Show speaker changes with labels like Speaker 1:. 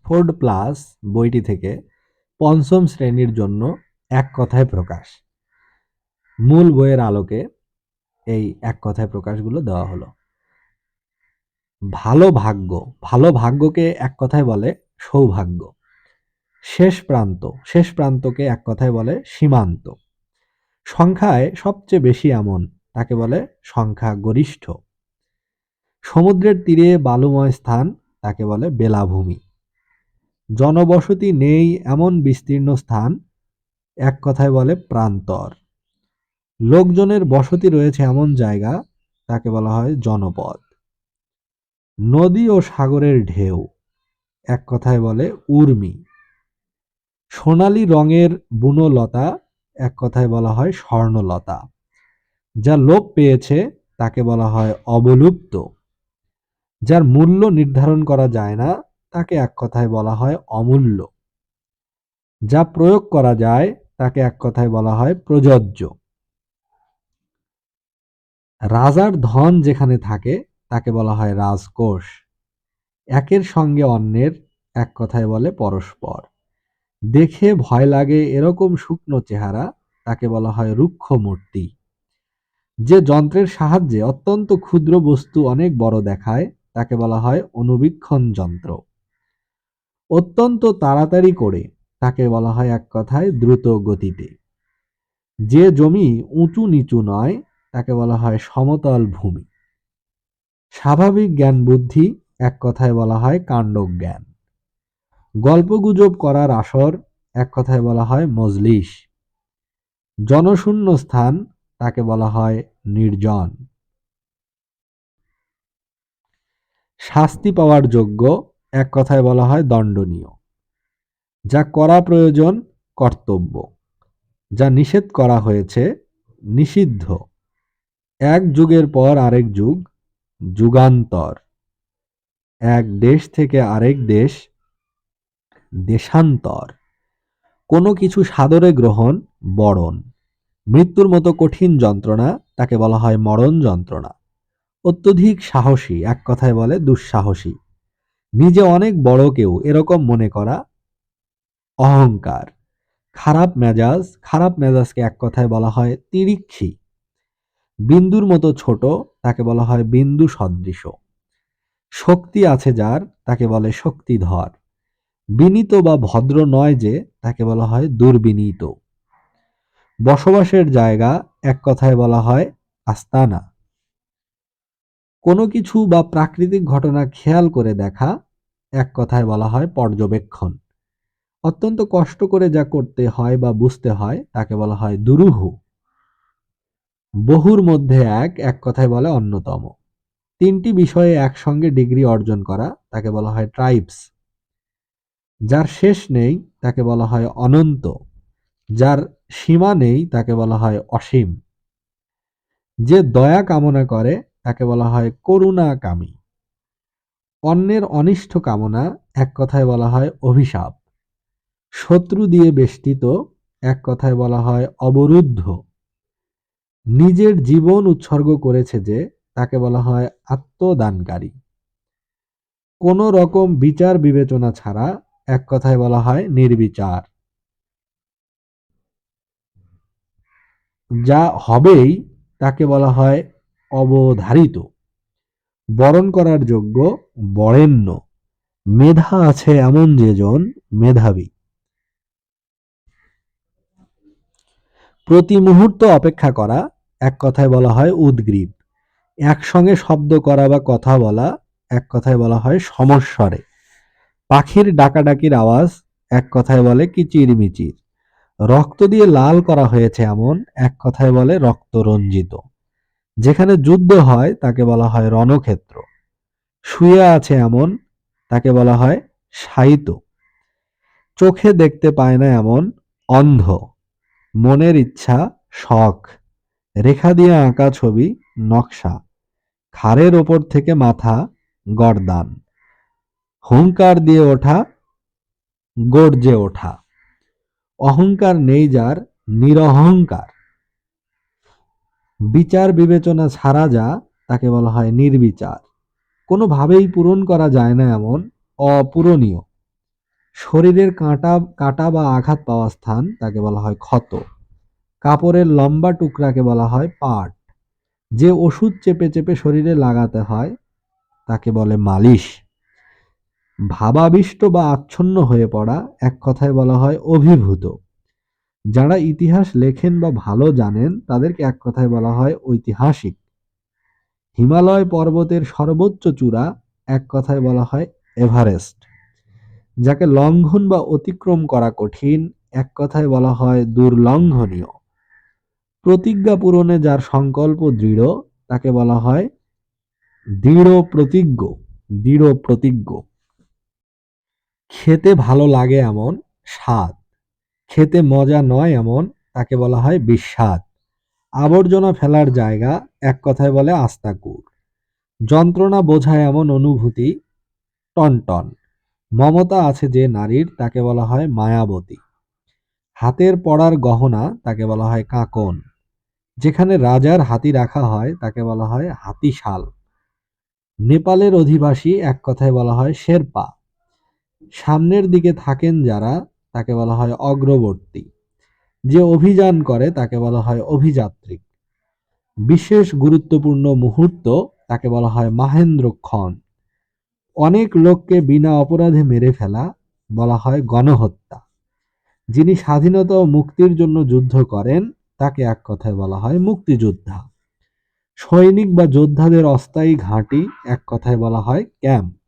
Speaker 1: Ford plus বইটি থেকে পঞ্চম শ্রেণীর জন্য এক কথায় প্রকাশ। মূল বইয়ের আলোকে এই এক কথায় প্রকাশগুলো দেওয়া হলো। ভালো ভাগ্য, ভালো ভাগ্যকে এক কথায় বলে সৌভাগ্য। শেষ প্রান্ত, শেষ প্রান্তকে এক কথায় বলে সীমান্ত। সংখ্যায় সবচেয়ে বেশি এমন, তাকে বলে সংখ্যা গরিষ্ঠ। সমুদ্রের তীরে বালুময় স্থান, তাকে বলে বেলাভূমি। জনবসতি নেই এমন বিস্তীর্ণ স্থান, এক কথায় বলে প্রান্তর। লোকজনের বসতি রয়েছে এমন জায়গা, তাকে বলা হয় জনপদ। নদী ও সাগরের ঢেউ, এক কথায় বলে উর্মি। সোনালী রঙের বুনো লতা, এক কথায় বলা হয় স্বর্ণলতা। যা লোপ পেয়েছে তাকে বলা হয় অবলুপ্ত। যার মূল্য নির্ধারণ করা যায় না তাকে এক কথায় বলা হয় অমূল্য। যা প্রয়োগ করা যায় তাকে এক কথায় বলা হয় প্রযোজ্য। রাজার ধন যেখানে থাকে তাকে বলা হয় রাজকোষ। একের সঙ্গে অন্যের, এক কথায় বলে পরস্পর। দেখে ভয় লাগে এরকম শুকনো চেহারা, তাকে বলা হয় রুক্ষ মূর্তি। যে যন্ত্রের সাহায্যে অত্যন্ত ক্ষুদ্র বস্তু অনেক বড় দেখায় তাকে বলা হয় অনুবীক্ষণ যন্ত্র। অত্যন্ত তাড়াতাড়ি করে তাকে বলা হয় এক কথায় দ্রুত গতিতে। যে জমি উঁচু নিচু নয় তাকে বলা হয় সমতল ভূমি। স্বাভাবিক জ্ঞান বুদ্ধি, এক কথায় বলা হয় কাণ্ডজ্ঞান। গল্পগুজব করার আসর, এক কথায় বলা হয় মজলিস। জনশূন্য স্থান তাকে বলা হয় নির্জন। শাস্তি পাওয়ার যোগ্য, এক কথায় বলা হয় দণ্ডনীয়। যা করা প্রয়োজন কর্তব্য, যা নিষেধ করা হয়েছে নিষিদ্ধ। এক যুগের পর আরেক যুগ যুগান্তর। এক দেশ থেকে আরেক দেশ দেশান্তর। কোনো কিছু সাদরে গ্রহণ বরণ। মৃত্যুর মতো কঠিন যন্ত্রণা তাকে বলা হয় মরণ যন্ত্রণা। অত্যধিক সাহসী, এক কথায় বলে দুঃসাহসী। নিজে অনেক বড় কেউ এরকম মনে করা অহংকার। খারাপ মেজাজ, খারাপ মেজাজকে এক কথায় বলা হয় তিরিক্ষি। বিন্দুর মতো ছোট তাকে বলা হয় বিন্দু সদৃশ। শক্তি আছে যার তাকে বলে শক্তিধর। বিনীত বা ভদ্র নয় যে তাকে বলা হয় দুর্বিনীত। বসবাসের জায়গা, এক কথায় বলা হয় আস্তানা। কোনো কিছু বা প্রাকৃতিক ঘটনা খেয়াল করে দেখা, এক কথায় বলা হয় পর্যবেক্ষণ। অত্যন্ত কষ্ট করে যা করতে হয় বা বুঝতে হয় তাকে বলা হয় দুরূহ। বহুর মধ্যে এক, এক কথায় বলে অন্যতম। তিনটি বিষয়ে একসঙ্গে ডিগ্রি অর্জন করা তাকে বলা হয় ট্রাইবস। যার শেষ নেই তাকে বলা হয় অনন্ত। যার সীমা নেই তাকে বলা হয় অসীম। যে দয়া কামনা করে তাকে বলা হয় করুণাকামী। অন্যের অনিষ্ট কামনা, এক কথায় বলা হয় অভিশাপ। শত্রু দিয়ে বেষ্টিত, এক কথায় বলা হয় অবরুদ্ধ। নিজের জীবন উৎসর্গ করেছে যে তাকে বলা হয় আত্মদানকারী। কোনো রকম বিচার বিবেচনা ছাড়া, এক কথায় বলা হয় নির্বিচার। যা হবেই তাকে বলা হয় অবধারিত। বরণ করার যোগ্য বরেণ্য। মেধা আছে এমন যেজন মেধাবী। প্রতি মুহূর্ত অপেক্ষা করা, এক কথায় বলা হয় উদগ্রীব। একসঙ্গে শব্দ করা বা কথা বলা, এক কথায় বলা হয় সমস্বরে। পাখির ডাকাডাকির আওয়াজ, এক কথায় বলে কিচিরমিচির। রক্ত দিয়ে লাল করা হয়েছে এমন, এক কথায় বলে রক্তরঞ্জিত। যেখানে যুদ্ধ হয় তাকে বলা হয় রণক্ষেত্র। শুয়ে আছে এমন, তাকে বলা হয় শায়িত। চোখে দেখতে পায় না এমন, অন্ধ। মনের ইচ্ছা শখ। রেখা দিয়ে আঁকা ছবি নকশা। ঘাড়ের ওপর থেকে মাথা গর্দান। হুঙ্কার দিয়ে ওঠা গর্জে ওঠা। অহংকার নেই যার নিরহংকার। বিচার বিবেচনা ছাড়া যা তাকে বলা হয় নির্বিচার। কোনোভাবেই পূরণ করা যায় না এমন, অপূরণীয়। শরীরের কাটা বা আঘাত পাওয়া স্থান তাকে বলা হয় ক্ষত। কাপড়ের লম্বা টুকরাকে বলা হয় পাট। যে ওষুধ চেপে চেপে শরীরে লাগাতে হয় তাকে বলে মালিশ। ভাবাবিষ্ট বা আচ্ছন্ন হয়ে পড়া এক কথায় বলা হয় অভিভূত। যারা ইতিহাস লেখেন বা ভালো জানেন তাদেরকে এক কথায় বলা হয় ঐতিহাসিক। হিমালয় পর্বতের সর্বোচ্চ চূড়া এক কথায় বলা হয় এভারেস্ট। যাকে লঙ্ঘন বা অতিক্রম করা কঠিন এক কথায় বলা হয় দুর্লঙ্ঘনীয়। প্রতিজ্ঞা পূরণে যার সংকল্প দৃঢ় তাকে বলা হয় দৃঢ় প্রতিজ্ঞ। দৃঢ় প্রতিজ্ঞ। খেতে ভালো লাগে এমন স্বাদ, খেতে মজা নয় এমন তাকে বলা হয় বিস্বাদ। আবর্জনা ফেলার জায়গা এক কথায় বলে আস্তাকুড়। যন্ত্রণা বোঝায় এমন অনুভূতি টনটন। মমতা আছে যে নারীর তাকে বলা হয় মায়াবতী। হাতের পরার গহনা তাকে বলা হয় কাঁকন। যেখানে রাজার হাতি রাখা হয় তাকে বলা হয় হাতিশাল। নেপালের অধিবাসী এক কথায় বলা হয় শেরপা। সামনের দিকে থাকেন যারা তাকে বলা হয় অগ্রবর্তী। যে অভিযান করে তাকে বলা হয় অভিযাত্রী। বিশেষ গুরুত্বপূর্ণ মুহূর্ত তাকে বলা হয় মাহেন্দ্রক্ষণ। অনেক লোককে বিনা অপরাধে মেরে ফেলা বলা হয় গণহত্যা। যিনি স্বাধীনতা ও মুক্তির জন্য যুদ্ধ করেন তাকে এক কথায় বলা হয় মুক্তিযোদ্ধা। সৈনিক বা যোদ্ধাদের অস্থায়ী ঘাঁটি এক কথায় বলা হয় ক্যাম্প।